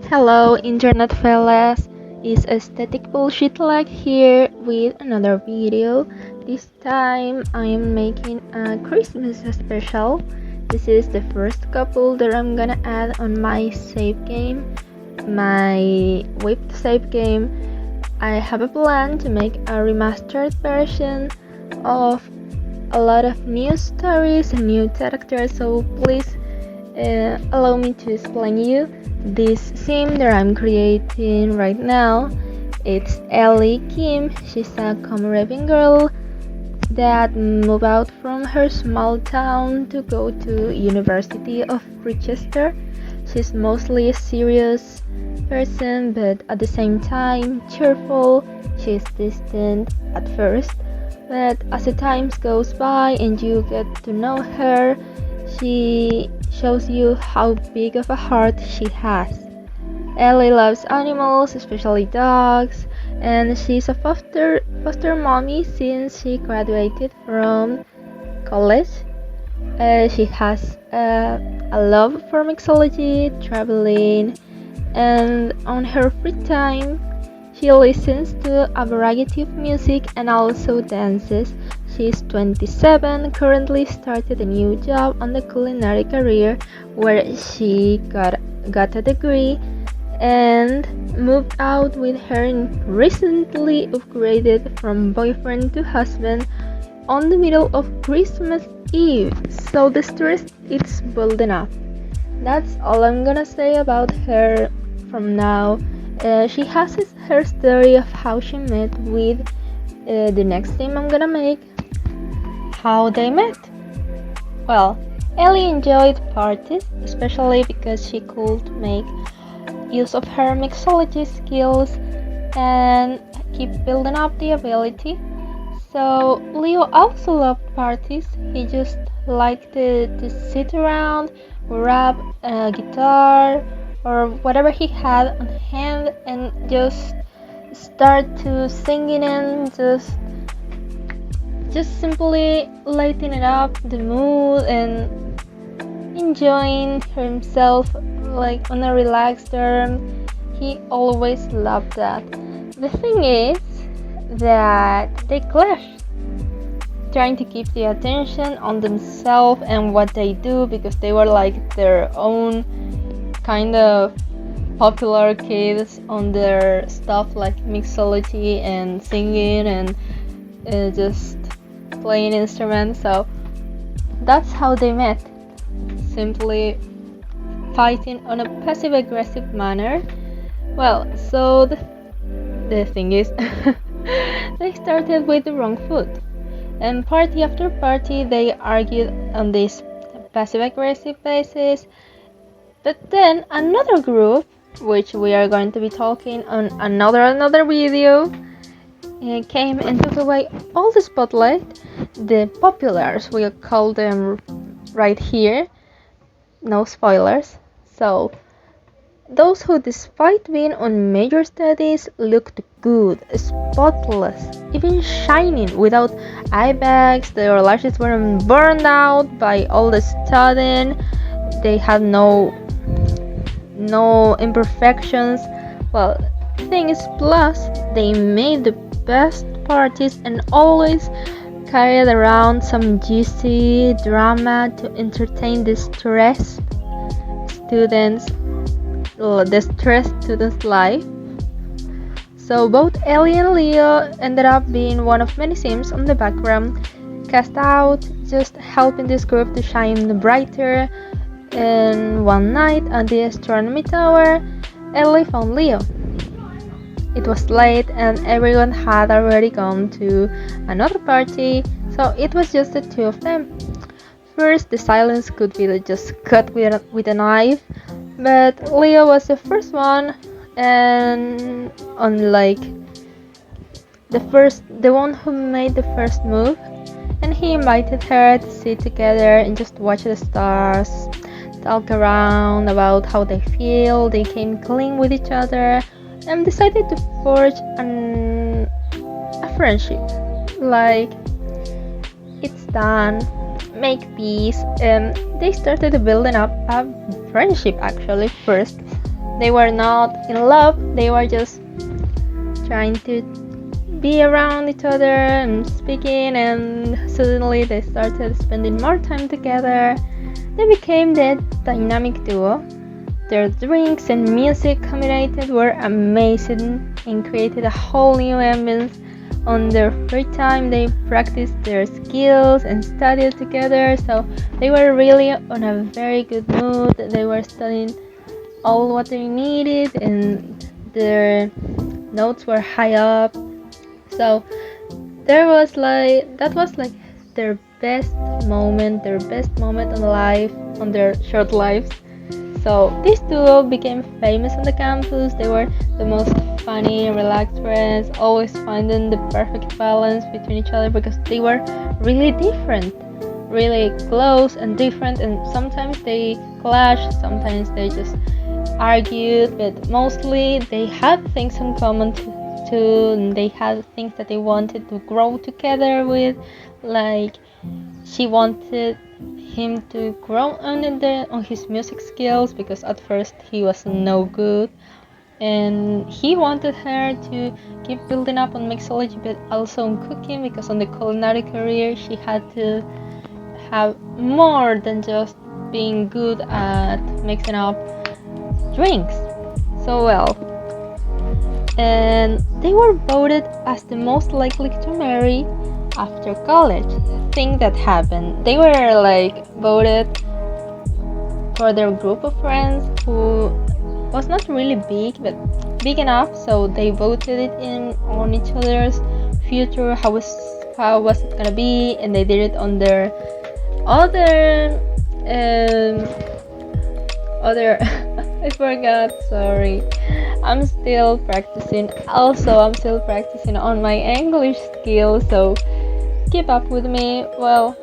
Hello, internet fellas. It's aesthetic bullshit like here with another video. This time I am making a Christmas special. This is the first couple that I'm gonna add on my save game, my whipped save game. I have a plan to make a remastered version of a lot of new stories and new characters, so please allow me to explain you this sim that I'm creating right now. It's Ellie Kim. She's a common girl that moved out from her small town to go to University of Rochester. She's mostly a serious person, but at the same time cheerful. She's distant at first, but as the time goes by and you get to know her, she shows you how big of a heart she has. Ellie loves animals, especially dogs, and she's a foster mommy since she graduated from college. She has a love for mixology, traveling, and on her free time, she listens to a variety of music and also dances. She's 27, currently started a new job on the culinary career where she got a degree and moved out with her recently upgraded from boyfriend to husband on the middle of Christmas Eve. So the stress is building up. That's all I'm gonna say about her from now. She has her story of how she met with the next thing I'm gonna make. How they met. Well, Ellie enjoyed parties, especially because she could make use of her mixology skills and keep building up the ability. So Leo also loved parties. He just liked to sit around, grab a guitar or whatever he had on hand and just start to singing and just simply lighting it up the mood and enjoying himself like on a relaxed term. He always loved that. The thing is that they clashed, trying to keep the attention on themselves and what they do because they were like their own kind of popular kids on their stuff like mixology and singing and just playing instruments. So that's how they met, simply fighting on a passive aggressive manner. Well, so the thing is they started with the wrong foot, and party after party they argued on this passive aggressive basis. But then another group, which we are going to be talking on another video, came and took away all the spotlight. The populars, we'll call them right here, no spoilers. So those who, despite being on major studies, looked good, spotless, even shining, without eye bags. Their lashes weren't burned out by all the studying. They had no imperfections. Well, thing is, plus they made the best parties and always carried around some juicy drama to entertain the stressed students' life. So both Ellie and Leo ended up being one of many sims on the background, cast out, just helping this group to shine brighter. And one night at the astronomy tower, Ellie found Leo. It was late and everyone had already gone to another party, so it was just the two of them. First, the silence could be just cut with a knife, but Leo was the first one, and unlike the one who made the first move, and he invited her to sit together and just watch the stars, talk around about how they feel. They came clean with each other and decided to forge a friendship. Like, it's done, make peace. They started building up a friendship actually first, They were not in love, they were just trying to be around each other and speaking, and suddenly they started spending more time together. They became the dynamic duo. Their drinks and music combined were amazing and created a whole new ambience. On their free time, they practiced their skills and studied together, so they were really on a very good mood. They were studying all what they needed, and their notes were high up. So that was like their their best moment in life, on their short lives. So these two became famous on the campus. They were the most funny, relaxed friends, always finding the perfect balance between each other because they were really different, really close and different, and sometimes they clashed, sometimes they just argued, but mostly they had things in common too, and they had things that they wanted to grow together with, like she wanted him to grow on his music skills because at first he was no good, and he wanted her to keep building up on mixology but also on cooking because on the culinary career she had to have more than just being good at mixing up drinks so well. And they were voted as the most likely to marry after college. Thing that happened, they were like voted for their group of friends who was not really big but big enough, so they voted it in on each other's future, how was it gonna be, and they did it on their other other I forgot, sorry. I'm still practicing. Also, I'm still practicing on my English skills, so keep up with me. Well,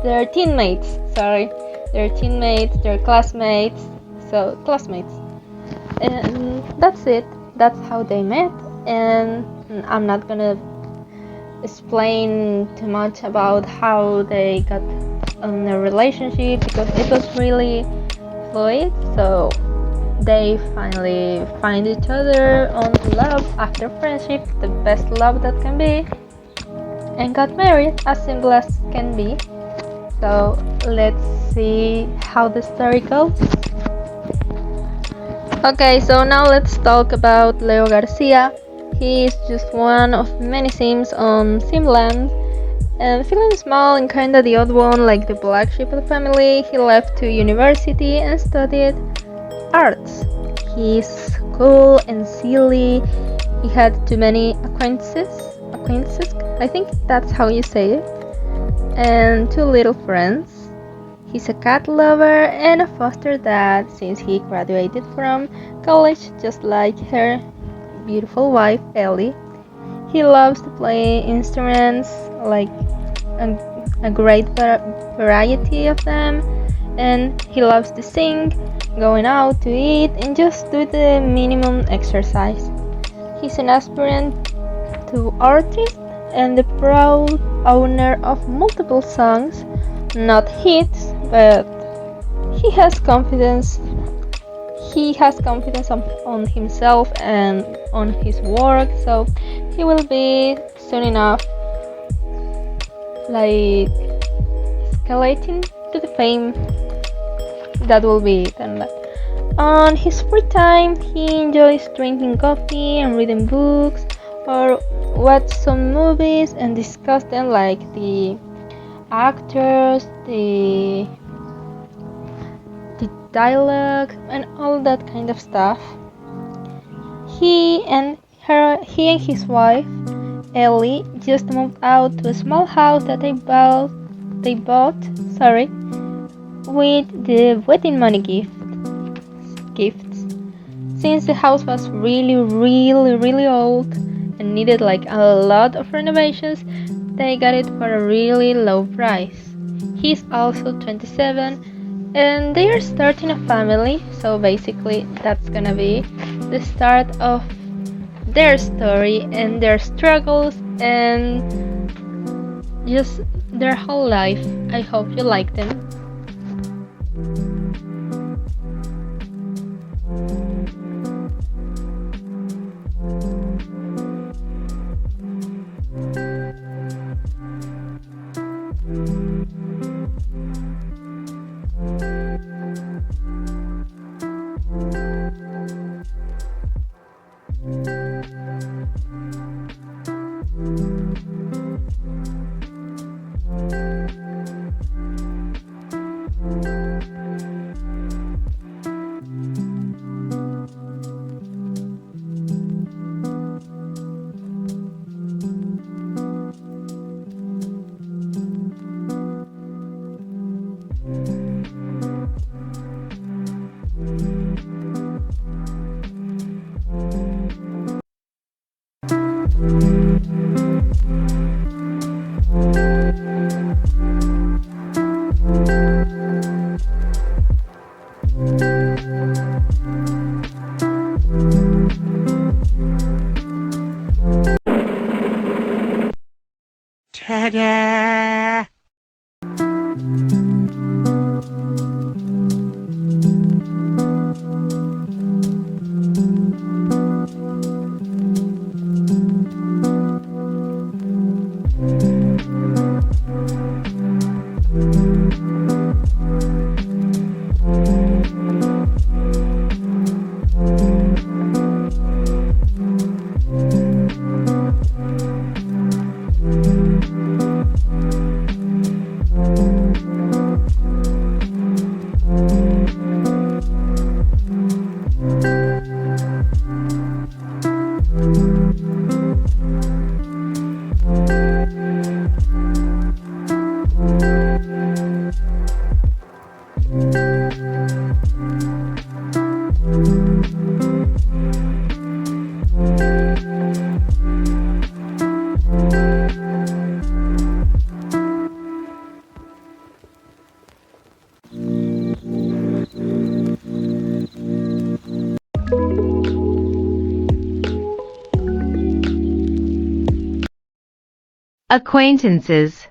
they're teammates, sorry. They're teammates, they're classmates, so classmates. And that's it. That's how they met. And I'm not gonna explain too much about how they got in a relationship because it was really fluid. So they finally find each other on love after friendship, the best love that can be, and got married as simple as can be. So let's see how the story goes. Okay, so now let's talk about Leo Garcia. He is just one of many Sims on Simland, and feeling small and kinda the odd one, like the black sheep of the family, he left to university and studied arts. He's cool and silly. He had too many acquaintances, I think that's how you say it, and two little friends. He's a cat lover and a foster dad since he graduated from college, just like her beautiful wife Ellie. He loves to play instruments, like a great variety of them, and he loves to sing, going out to eat, and just do the minimum exercise. He's an aspirant to artist and the proud owner of multiple songs, not hits, but he has confidence. He has confidence on himself and on his work, so he will be soon enough like escalating to the fame that will be it. And on his free time, he enjoys drinking coffee and reading books, or watch some movies and discuss them, like the actors, the dialogue, and all that kind of stuff. He and his wife Ellie just moved out to a small house that they bought, sorry, with the wedding money gifts. Since the house was really old and needed like a lot of renovations, they got it for a really low price. He's also 27 and they are starting a family, so basically that's gonna be the start of their story and their struggles and just their whole life. I hope you like them. Acquaintances.